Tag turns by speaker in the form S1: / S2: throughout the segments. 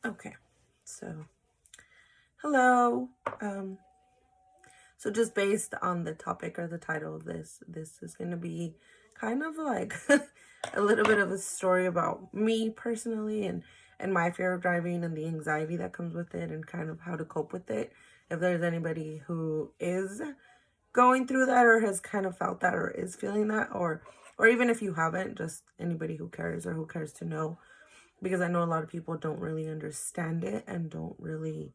S1: Okay, so hello. So just based on the topic or the title of this is going to be kind of like a little bit of a story about me personally and my fear of driving and the anxiety that comes with it and kind of how to cope with it. If there's anybody who is going through that or has kind of felt that or is feeling that or even if you haven't, just anybody who cares or who cares to know, because I know a lot of people don't really understand it and don't really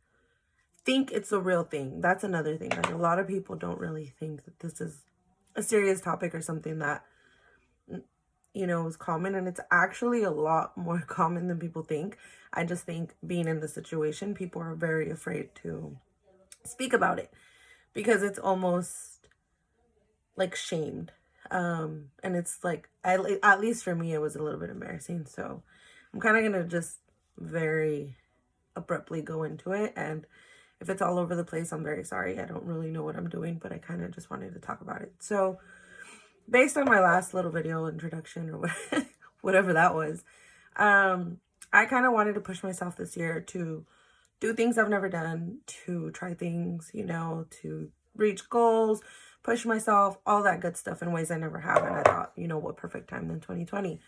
S1: think it's a real thing. That's another thing. Like, a lot of people don't really think that this is a serious topic or something that, is common. And it's actually a lot more common than people think. I just think being in the situation, people are very afraid to speak about it because it's almost like shamed. And it's like, at least for me, it was a little bit embarrassing. So I'm kind of going to just very abruptly go into it. And if it's all over the place, I'm very sorry. I don't really know what I'm doing, but I kind of just wanted to talk about it. So based on my last little video introduction or whatever that was, I kind of wanted to push myself this year to do things I've never done, to try things, to reach goals, push myself, all that good stuff in ways I never have. And I thought, what perfect time than 2020.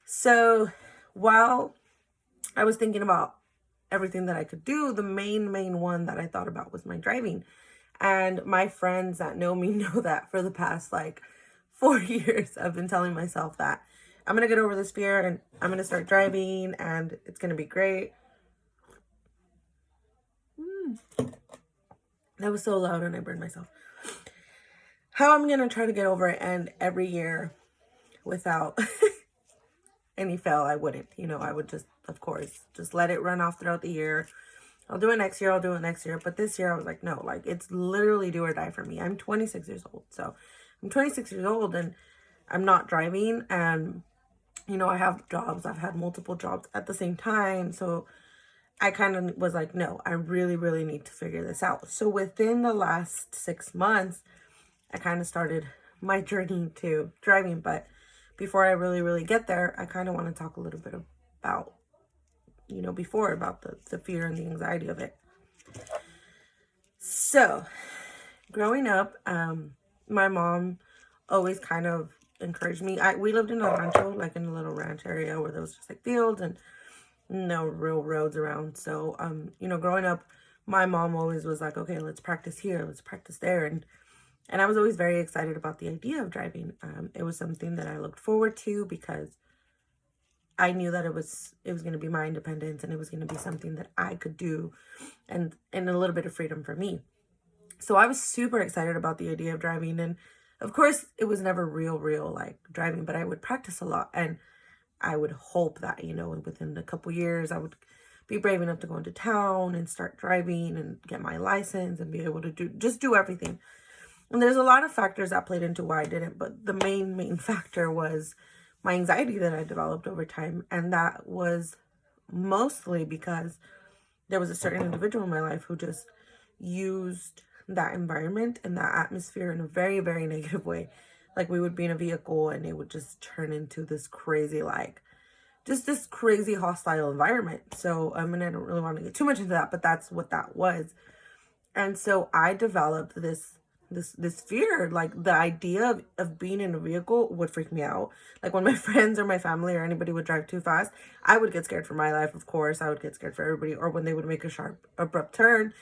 S1: So while I was thinking about everything that I could do, the main one that I thought about was my driving. And my friends that know me know that for the past like 4 years, I've been telling myself that I'm going to get over this fear and I'm going to start driving and it's going to be great. That was so loud and I burned myself. How I'm going to try to get over it, and every year without any fail, I wouldn't. I would just, of course, just let it run off throughout the year. I'll do it next year. I'll do it next year. But this year I was like, no, like it's literally do or die for me. I'm 26 years old. So I'm 26 years old and I'm not driving. And, I have jobs. I've had multiple jobs at the same time. So I kind of was like, no, I really, really need to figure this out. So within the last 6 months, I kind of started my journey to driving. But before I really, really get there, I kind of want to talk a little bit about, before about the fear and the anxiety of it. So growing up, my mom always kind of encouraged me. We lived in a rancho, like in a little ranch area where there was just like fields and no real roads around. So, growing up, my mom always was like, okay, let's practice here, let's practice there. And I was always very excited about the idea of driving. It was something that I looked forward to because I knew that it was going to be my independence and it was going to be something that I could do and a little bit of freedom for me. So I was super excited about the idea of driving. And of course, it was never real like driving, but I would practice a lot. And I would hope that, within a couple years, I would be brave enough to go into town and start driving and get my license and be able to do everything. And there's a lot of factors that played into why I didn't, but the main factor was my anxiety that I developed over time. And that was mostly because there was a certain individual in my life who just used that environment and that atmosphere in a very, very negative way. Like, we would be in a vehicle and it would just turn into this crazy, like, just this crazy hostile environment. So, I don't really want to get too much into that, but that's what that was. And so I developed this fear. Like, the idea of being in a vehicle would freak me out. Like, when my friends or my family or anybody would drive too fast, I would get scared for my life. Of course, I would get scared for everybody. Or when they would make a sharp, abrupt turn,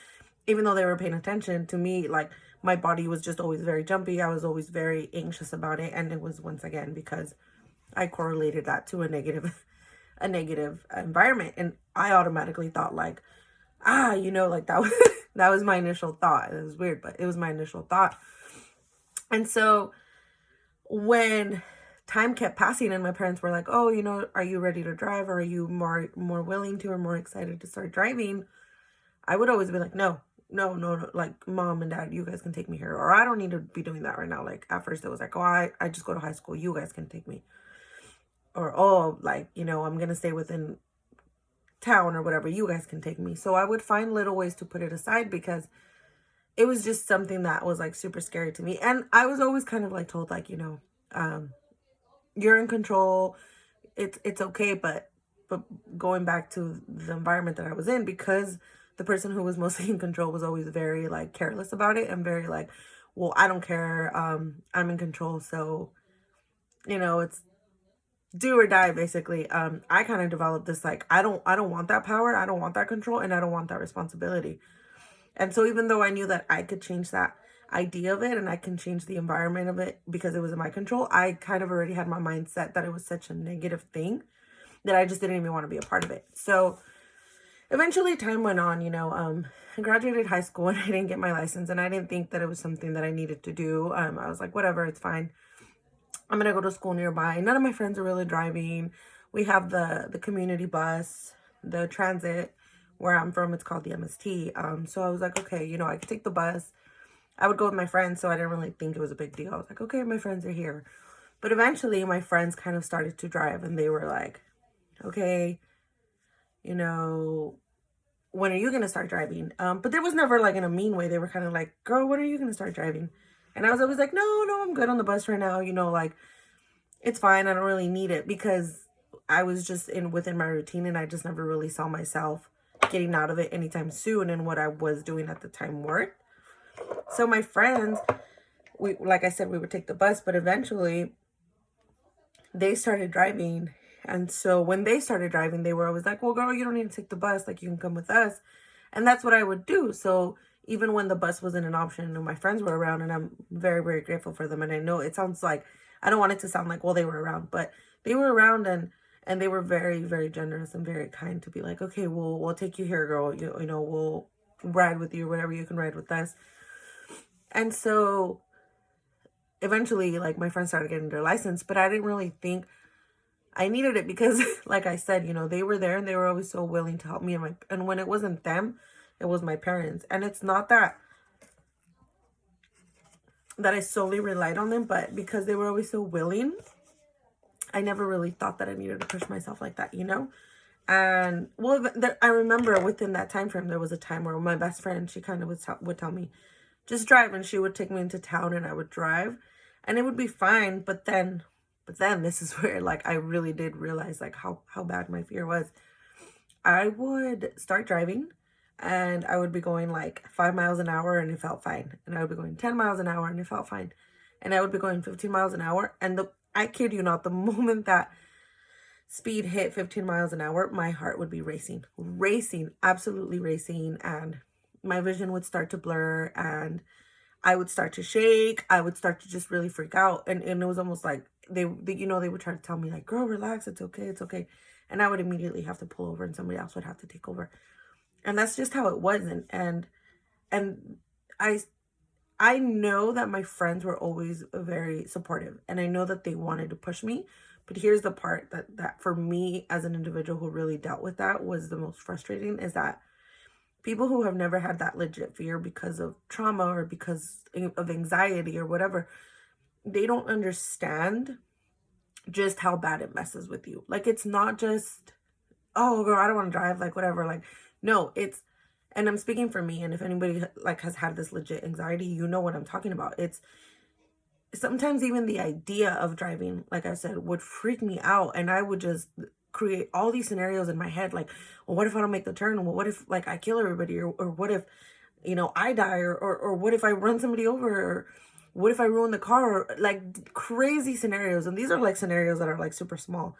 S1: even though they were paying attention to me, like, my body was just always very jumpy. I was always very anxious about it. And it was, once again, because I correlated that to a negative environment. And I automatically thought, like, like that was that was my initial thought. It was weird, but it was my initial thought. And so when time kept passing and my parents were like, oh, are you ready to drive? Or are you more willing to or more excited to start driving? I would always be like, no, like, mom and dad, you guys can take me here. Or I don't need to be doing that right now. Like, at first it was like, oh, I just go to high school. You guys can take me. Or, oh, like, I'm going to stay within town or whatever. You guys can take me. So I would find little ways to put it aside because it was just something that was like super scary to me. And I was always kind of like told, like, you're in control. It's okay, but but going back to the environment that I was in, because the person who was mostly in control was always very like careless about it and very like, well, I don't care. I'm in control. So, it's do or die basically. I kind of developed this like, I don't want that power. I don't want that control, and I don't want that responsibility. And so even though I knew that I could change that idea of it and I can change the environment of it because it was in my control, I kind of already had my mindset that it was such a negative thing that I just didn't even want to be a part of it. So eventually time went on, I graduated high school and I didn't get my license, and I didn't think that it was something that I needed to do. I was like, whatever, it's fine. I'm going to go to school nearby. None of my friends are really driving. We have the community bus, the transit. Where I'm from, it's called the MST. So I was like, okay, I could take the bus. I would go with my friends, so I didn't really think it was a big deal. I was like, okay, my friends are here. But eventually my friends kind of started to drive, and they were like, okay, when are you going to start driving? But there was never like in a mean way. They were kind of like, girl, when are you going to start driving? And I was always like, no, I'm good on the bus right now. Like, it's fine. I don't really need it, because I was just within my routine, and I just never really saw myself getting out of it anytime soon, and what I was doing at the time worked. So my friends, like I said, we would take the bus, but eventually they started driving. And so when they started driving, they were always like, well, girl, you don't need to take the bus. Like, you can come with us. And that's what I would do. So even when the bus wasn't an option and my friends were around, and I'm very, very grateful for them. And I know it sounds like, I don't want it to sound like, well, they were around, but they were around, and they were very, very generous and very kind to be like, okay, we'll take you here, girl. We'll ride with you, whatever, you can ride with us. And so eventually, like, my friends started getting their license, but I didn't really think I needed it because, like I said, they were there and they were always so willing to help me. And when it wasn't them, it was my parents. And it's not that I solely relied on them, but because they were always so willing, I never really thought that I needed to push myself like that, And well, I remember within that time frame, there was a time where my best friend, she kind of would tell me, just drive, and she would take me into town and I would drive, and it would be fine. But then this is where, like, I really did realize, like, how bad my fear was. I would start driving and I would be going like 5 miles an hour and it felt fine. And I would be going 10 miles an hour and it felt fine. And I would be going 15 miles an hour. And I kid you not, the moment that speed hit 15 miles an hour, my heart would be racing, absolutely racing. And my vision would start to blur, and I would start to shake. I would start to just really freak out. And it was almost like they would try to tell me, like, girl, relax. It's okay. It's okay. And I would immediately have to pull over, and somebody else would have to take over. And that's just how it was. And I know that my friends were always very supportive, and I know that they wanted to push me. But here's the part that for me as an individual who really dealt with that was the most frustrating, is that people who have never had that legit fear because of trauma or because of anxiety or whatever, they don't understand just how bad it messes with you. Like, it's not just, oh, girl, I don't want to drive, like, whatever. Like, no, and I'm speaking for me, and if anybody, like, has had this legit anxiety, you know what I'm talking about. It's sometimes even the idea of driving, like I said, would freak me out, and I would just create all these scenarios in my head, like, well, what if I don't make the turn? Well, what if, like, I kill everybody? Or what if, I die? Or what if I run somebody over? Or what if I ruin the car? Or, like, crazy scenarios. And these are, like, scenarios that are, like, super small.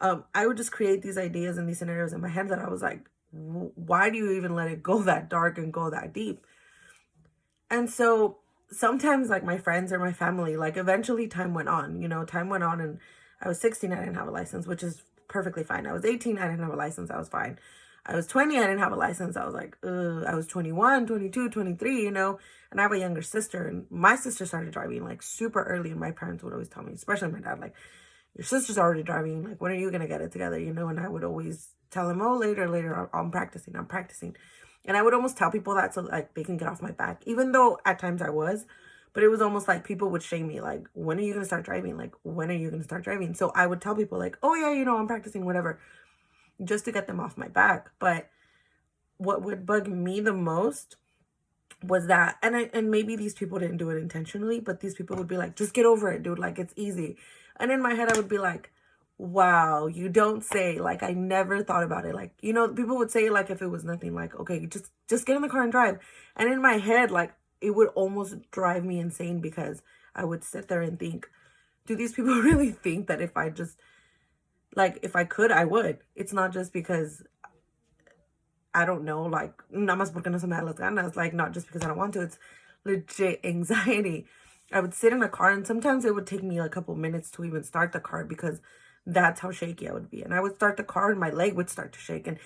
S1: I would just create these ideas and these scenarios in my head that I was like, why do you even let it go that dark and go that deep? And so sometimes, like, my friends or my family, like, eventually time went on, and I was 16, I didn't have a license, which is perfectly fine. I was 18, I didn't have a license, I was fine. I was 20, I didn't have a license, I was like, ugh. I was 21, 22, 23, and I have a younger sister, and my sister started driving, like, super early, and my parents would always tell me, especially my dad, like, your sister's already driving, like, when are you gonna get it together, and I would always tell him, oh, later, I'm practicing. And I would almost tell people that so, like, they can get off my back, even though at times I was. But it was almost like people would shame me, like, when are you going to start driving? Like, when are you going to start driving? So I would tell people, like, oh, yeah, I'm practicing, whatever, just to get them off my back. But what would bug me the most was that, and maybe these people didn't do it intentionally, but these people would be like, just get over it, dude. Like, it's easy. And in my head, I would be like, wow, you don't say. Like, I never thought about it. Like, you know, people would say, like, if it was nothing, like, okay, just get in the car and drive. And in my head, like, it would almost drive me insane because I would sit there and think, do these people really think that if I just, like, if I could, I would? It's not just because I don't know, like, nada más porque no se me da las ganas, like, not just because I don't want to. It's legit anxiety. I would sit in a car, and sometimes it would take me a couple minutes to even start the car because that's how shaky I would be. And I would start the car, and my leg would start to shake. And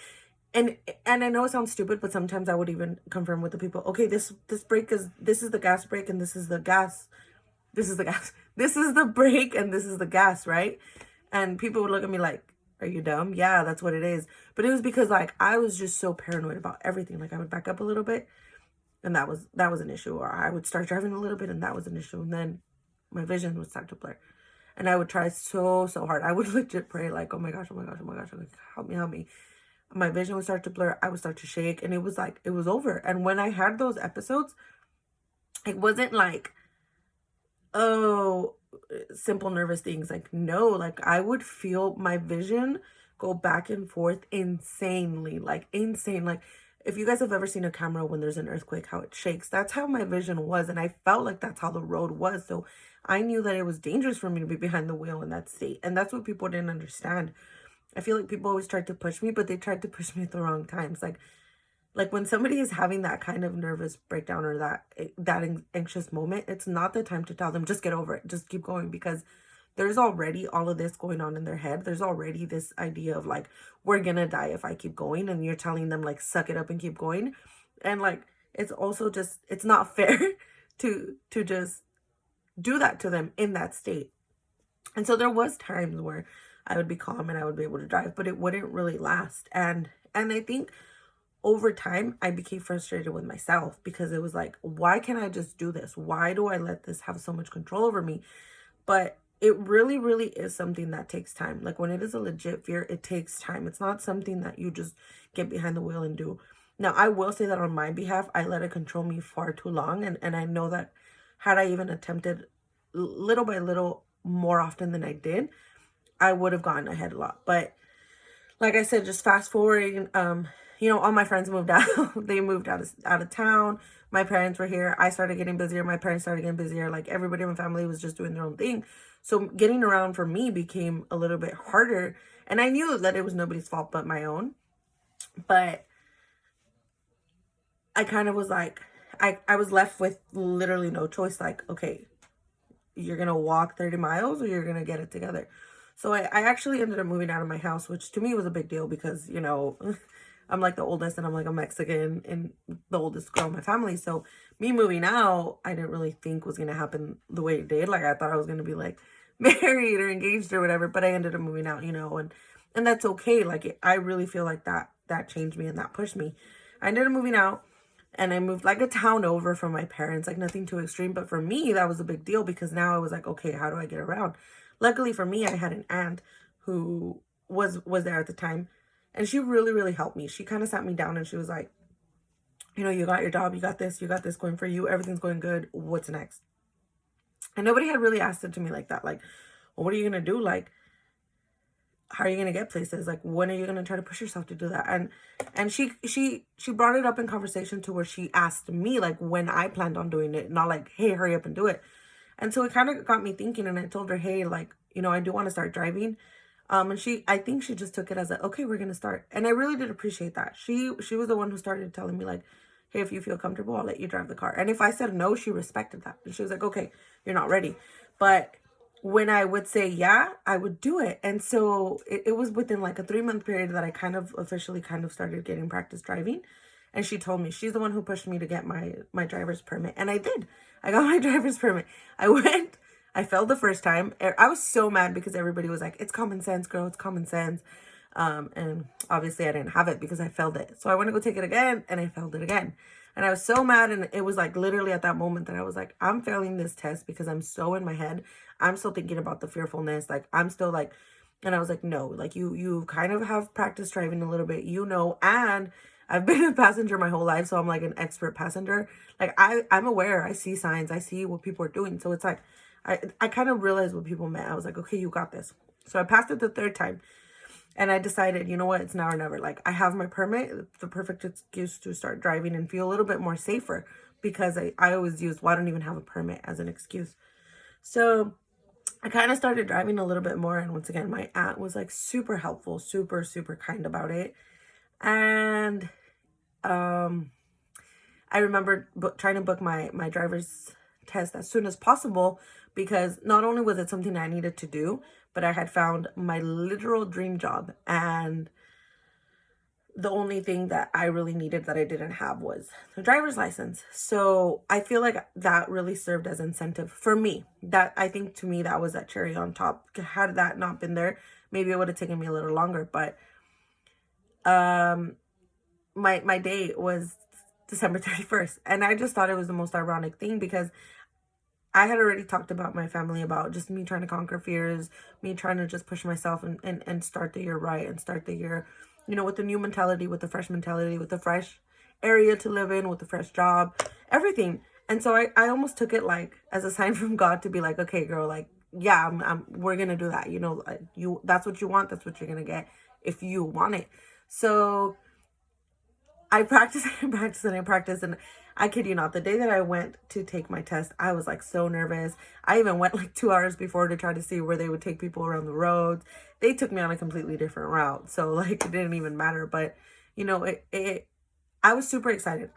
S1: and I know it sounds stupid, but sometimes I would even confirm with the people, okay, this brake is, this is the gas brake, and this is the gas. This is the gas. This is the brake, and this is the gas, right? And people would look at me like, are you dumb? Yeah, that's what it is. But it was because, like, I was just so paranoid about everything. Like, I would back up a little bit, and that was an issue. Or I would start driving a little bit, and that was an issue. And then my vision would start to blur. And I would try so hard. I would legit pray like, oh my gosh, oh my gosh, oh my gosh, like, help me, help me. My vision would start to blur. I would start to shake, and it was like, it was over. And when I had those episodes, it wasn't like, oh, simple nervous things. Like, no, like, I would feel my vision go back and forth insanely, like insane. Like, if you guys have ever seen a camera when there's an earthquake, how it shakes, that's how my vision was. And I felt like that's how the road was. So I knew that it was dangerous for me to be behind the wheel in that state. And that's what people didn't understand. I feel like people always tried to push me, but they tried to push me at the wrong times. Like when somebody is having that kind of nervous breakdown or that anxious moment, it's not the time to tell them just get over it, just keep going, because there's already all of this going on in their head. There's already this idea of like, we're gonna die if I keep going, and you're telling them like, suck it up and keep going. And like, it's also just, it's not fair to just do that to them in that state. And so there was times where I would be calm and I would be able to drive, but it wouldn't really last. And I think over time, I became frustrated with myself because it was like, why can't I just do this? Why do I let this have so much control over me? But it really, really is something that takes time. Like, when it is a legit fear, it takes time. It's not something that you just get behind the wheel and do. Now, I will say that on my behalf, I let it control me far too long. And I know that had I even attempted little by little more often than I did, I would have gotten ahead a lot. But like I said, just fast forwarding, you know, all my friends moved out. They moved out of town. My parents were here. I started getting busier. My parents started getting busier. Like, everybody in my family was just doing their own thing. So getting around for me became a little bit harder. And I knew that it was nobody's fault but my own. But I kind of was like, I was left with literally no choice. Like, okay, you're going to walk 30 miles or you're going to get it together. So I actually ended up moving out of my house, which to me was a big deal because, you know, I'm like the oldest and I'm like a Mexican and the oldest girl in my family. So me moving out, I didn't really think was going to happen the way it did. Like, I thought I was going to be like married or engaged or whatever, but I ended up moving out, you know, and that's okay. Like, I really feel like that changed me and that pushed me. I ended up moving out. And I moved like a town over from my parents, like nothing too extreme. But for me, that was a big deal because now I was like, okay, how do I get around? Luckily for me, I had an aunt who was there at the time. And she really, really helped me. She kind of sat me down and she was like, you know, you got your job, you got this going for you. Everything's going good. What's next? And nobody had really asked it to me like that. Like, well, what are you going to do? Like, how are you going to get places? Like, when are you going to try to push yourself to do that? And she brought it up in conversation to where she asked me, like, when I planned on doing it, not like, hey, hurry up and do it. And so it kind of got me thinking, and I told her, hey, like, you know, I do want to start driving. And I think she just took it as a, okay, we're going to start. And I really did appreciate that. She was the one who started telling me, like, hey, if you feel comfortable, I'll let you drive the car. And if I said no, she respected that. And she was like, okay, you're not ready. But when I would say yeah, I would do it. And so it was within like a 3-month period that I kind of officially kind of started getting practice driving. And she told me, she's the one who pushed me to get my driver's permit. And I did. I got my driver's permit. I failed the first time. I was so mad because everybody was like, it's common sense, girl, it's common sense. And obviously I didn't have it because I failed it. So I went to go take it again and I failed it again. And I was so mad, and it was like literally at that moment that I was like, I'm failing this test because I'm so in my head. I'm still thinking about the fearfulness. Like, I'm still like, and I was like, no, like you kind of have practice driving a little bit, you know, and I've been a passenger my whole life. So I'm like an expert passenger. Like, I'm aware, I see signs, I see what people are doing. So it's like, I kind of realized what people meant. I was like, okay, you got this. So I passed it the third time. And I decided, you know what, it's now or never. Like, I have my permit, the perfect excuse to start driving and feel a little bit more safer, because I always use, well, I don't even have a permit as an excuse. So I kind of started driving a little bit more. And once again, my aunt was like super helpful, super, super kind about it. And I remember trying to book my driver's test as soon as possible, because not only was it something I needed to do, but I had found my literal dream job. And the only thing that I really needed that I didn't have was the driver's license. So I feel like that really served as incentive for me. That, I think, to me, that was that cherry on top. Had that not been there, maybe it would have taken me a little longer. But my date was December 31st. And I just thought it was the most ironic thing, because I had already talked about my family, about just me trying to conquer fears, me trying to just push myself and start the year right, and start the year, you know, with the new mentality, with the fresh mentality, with the fresh area to live in, with the fresh job, everything. And so I almost took it like as a sign from God to be like, okay, girl, like, yeah, we're going to do that. You know, that's what you want. That's what you're going to get if you want it. So I practiced and practiced. And I kid you not, the day that I went to take my test, I was like so nervous. I even went like 2 hours before to try to see where they would take people around the roads. They took me on a completely different route. So like, it didn't even matter. But you know, I was super excited.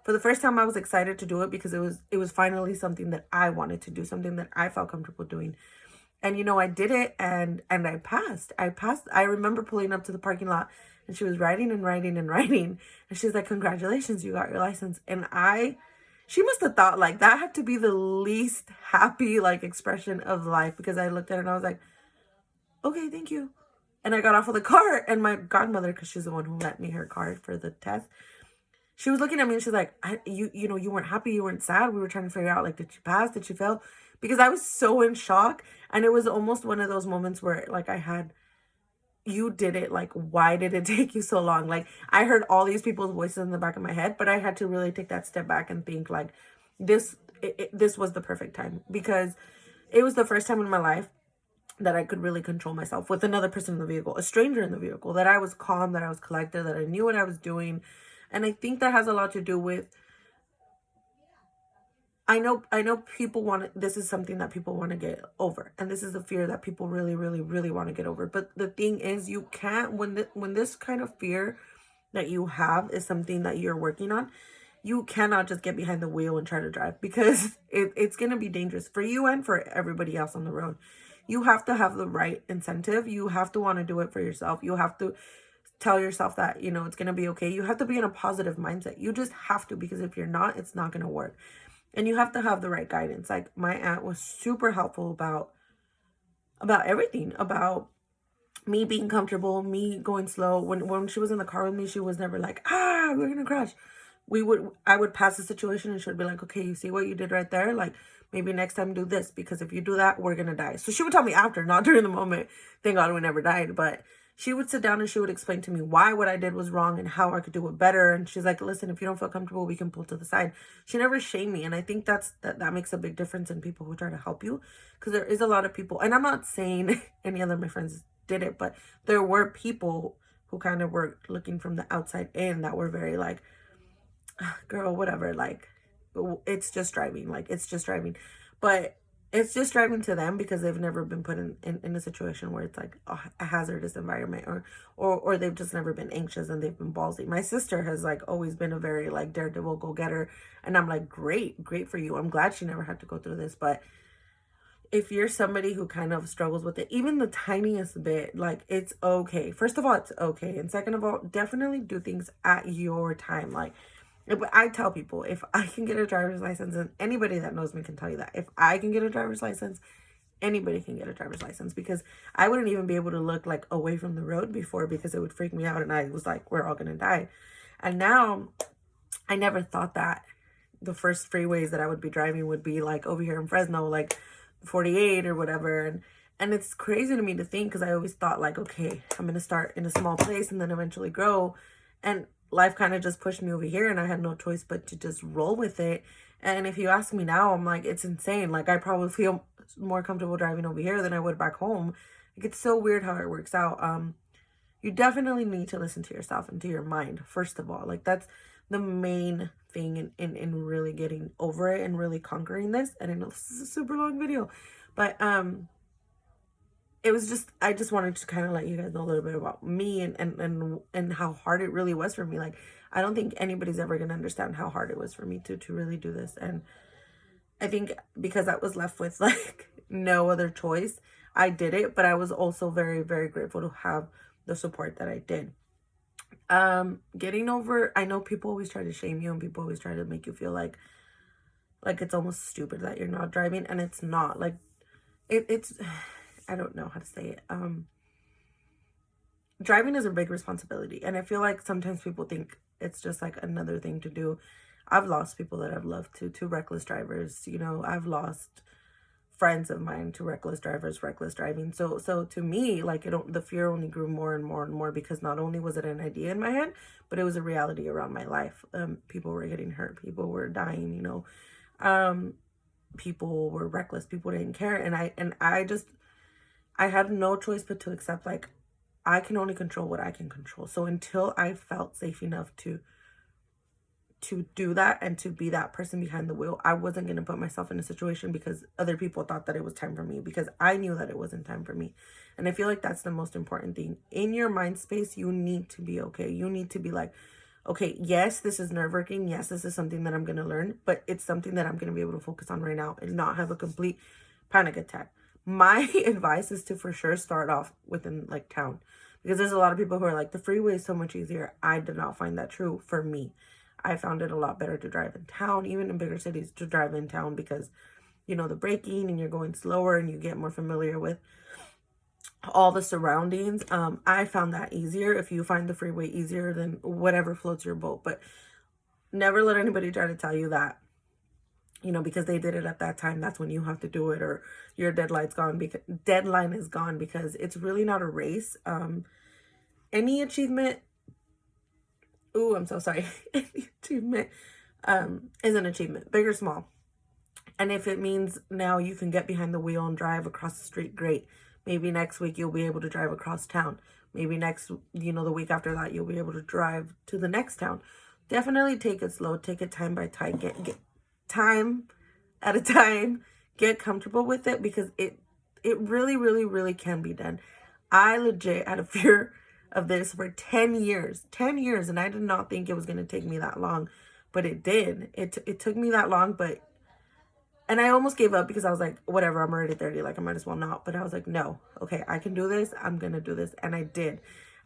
S1: For the first time, I was excited to do it, because it was finally something that I wanted to do, something that I felt comfortable doing. And you know, I did it, and I passed. I remember pulling up to the parking lot, and she was writing and writing and writing. And she's like, congratulations, you got your license. And she must have thought like that had to be the least happy like expression of life, because I looked at her and I was like, okay, thank you. And I got off of the car, and my godmother, because she's the one who lent me her card for the test, she was looking at me and she's like, you know, you weren't happy, you weren't sad. We were trying to figure out, like, did she pass? Did she fail? Because I was so in shock. And it was almost one of those moments where, like, you did it. Like, why did it take you so long? Like, I heard all these people's voices in the back of my head, but I had to really take that step back and think, like, this was the perfect time. Because it was the first time in my life that I could really control myself with another person in the vehicle, a stranger in the vehicle, that I was calm, that I was collected, that I knew what I was doing. And I think that has a lot to do with, I know people this is something that people want to get over. And this is a fear that people really, really, really want to get over. But the thing is, you can't, when this kind of fear that you have is something that you're working on, you cannot just get behind the wheel and try to drive, because it's going to be dangerous for you and for everybody else on the road. You have to have the right incentive. You have to want to do it for yourself. You have to tell yourself that, you know, it's going to be okay. You have to be in a positive mindset. You just have to, because if you're not, it's not going to work. And you have to have the right guidance. Like, my aunt was super helpful about everything, about me being comfortable, me going slow. When she was in the car with me, she was never like, we're going to crash. I would pass the situation and she would be like, okay, you see what you did right there? Like, maybe next time do this, because if you do that, we're going to die. So she would tell me after, not during the moment. Thank God we never died. But she would sit down and she would explain to me why what I did was wrong and how I could do it better. And she's like, listen, if you don't feel comfortable, we can pull to the side. She never shamed me. And I think that makes a big difference in people who try to help you. Because there is a lot of people, and I'm not saying any other of my friends did it, but there were people who kind of were looking from the outside in that were very like, girl, whatever, like, it's just driving. Like, it's just driving. But it's just driving to them because they've never been put in a situation where it's like a hazardous environment, or they've just never been anxious and they've been ballsy. My sister has like always been a very like daredevil go-getter, and I'm like, great for you. I'm glad she never had to go through this. But if you're somebody who kind of struggles with it, even the tiniest bit, like, it's okay. First of all, it's okay. And second of all, definitely do things at your time. Like, I tell people, if I can get a driver's license, and anybody that knows me can tell you that, if I can get a driver's license, anybody can get a driver's license, because I wouldn't even be able to look like away from the road before, because it would freak me out. And I was like, we're all going to die. And now I never thought that the first freeways that I would be driving would be like over here in Fresno, like 48 or whatever. And it's crazy to me to think, because I always thought like, okay, I'm going to start in a small place and then eventually grow. And life kind of just pushed me over here, and I had no choice but to just roll with it. And if you ask me now, I'm like, it's insane. Like, I probably feel more comfortable driving over here than I would back home. Like, it's so weird how it works out. You definitely need to listen to yourself and to your mind, first of all. Like, that's the main thing in really getting over it and really conquering this. And I know this is a super long video, but it was just, I just wanted to kind of let you guys know a little bit about me and how hard it really was for me. Like, I don't think anybody's ever gonna understand how hard it was for me to really do this. And I think because I was left with like no other choice, I did it. But I was also very, very grateful to have the support that I did. Getting over, I know people always try to shame you and people always try to make you feel like it's almost stupid that you're not driving, and it's not. Like, it's I don't know how to say it. Driving is a big responsibility, and I feel like sometimes people think it's just like another thing to do. I've lost people that I've loved to reckless drivers. You know, I've lost friends of mine to reckless drivers, reckless driving. So to me, like, the fear only grew more and more and more, because not only was it an idea in my head, but it was a reality around my life. People were getting hurt, people were dying, you know. People were reckless, people didn't care, and I had no choice but to accept, like, I can only control what I can control. So until I felt safe enough to do that and to be that person behind the wheel, I wasn't going to put myself in a situation because other people thought that it was time for me, because I knew that it wasn't time for me. And I feel like that's the most important thing. In your mind space, you need to be okay. You need to be like, okay, yes, this is nerve-wracking. Yes, this is something that I'm going to learn, but it's something that I'm going to be able to focus on right now and not have a complete panic attack. My advice is to for sure start off within like town, because there's a lot of people who are like, the freeway is so much easier. I did not find that true for me. I found it a lot better to drive in town, even in bigger cities, to drive in town, because, you know, the braking and you're going slower and you get more familiar with all the surroundings. I found that easier. If you find the freeway easier, then whatever floats your boat. But never let anybody try to tell you that, you know, because they did it at that time, that's when you have to do it, or your deadline is gone, because it's really not a race. Any achievement, ooh, I'm so sorry. Any achievement is an achievement, big or small. And if it means now you can get behind the wheel and drive across the street, great. Maybe next week you'll be able to drive across town. Maybe next, you know, the week after that, you'll be able to drive to the next town. Definitely take it slow. Take it time by time. Get time at a time. Get comfortable with it, because it really, really, really can be done. I legit had a fear of this for 10 years. 10 years, and I did not think it was going to take me that long, but it did. It took me that long, but... And I almost gave up, because I was like, whatever, I'm already 30, like, I might as well not. But I was like, no, okay, I can do this. I'm going to do this. And I did.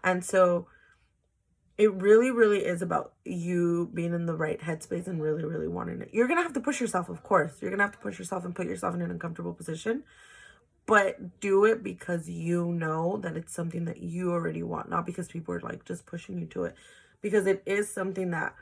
S1: And so it really, really is about you being in the right headspace and really, really wanting it. You're going to have to push yourself, of course. You're going to have to push yourself and put yourself in an uncomfortable position. But do it because you know that it's something that you already want, not because people are like just pushing you to it. Because it is something that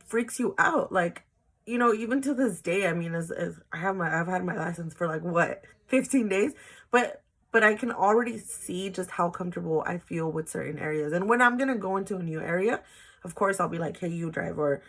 S1: freaks you out. Like, you know, even to this day, I mean, as I've had my license for like, what, 15 days, but I can already see just how comfortable I feel with certain areas. And when I'm gonna go into a new area, of course I'll be like, hey, you drive, or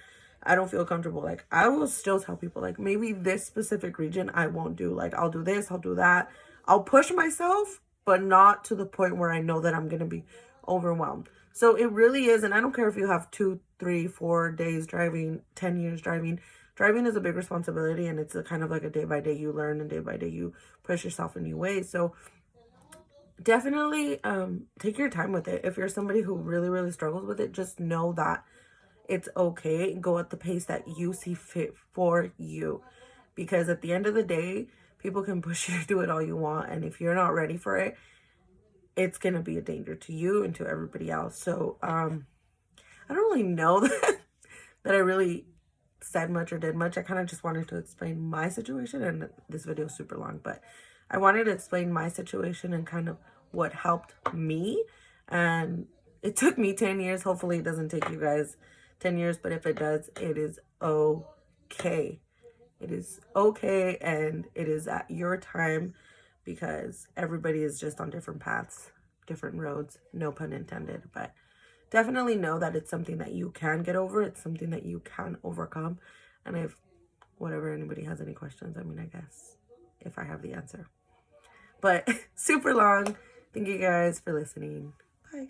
S1: I don't feel comfortable. Like, I will still tell people, like, maybe this specific region I won't do. Like, I'll do this, I'll do that. I'll push myself, but not to the point where I know that I'm gonna be overwhelmed. So it really is, and I don't care if you have 2, 3, 4 days driving, 10 years driving. Driving is a big responsibility, and it's a kind of like a day by day you learn, and day by day you push yourself in new ways. So definitely take your time with it. If you're somebody who really, really struggles with it, just know that it's okay. Go at the pace that you see fit for you, because at the end of the day, people can push you to do it all you want, and if you're not ready for it, it's gonna be a danger to you and to everybody else. So I don't really know that I really said much or did much. I kind of just wanted to explain my situation, and this video is super long, but I wanted to explain my situation and kind of what helped me. And it took me 10 years. Hopefully it doesn't take you guys 10 years, but if it does, it is okay. It is okay, and it is at your time, because everybody is just on different paths, different roads, no pun intended. But definitely know that it's something that you can get over. It's something that you can overcome. And if whatever, anybody has any questions, I mean, I guess if I have the answer. But super long. Thank you guys for listening. Bye.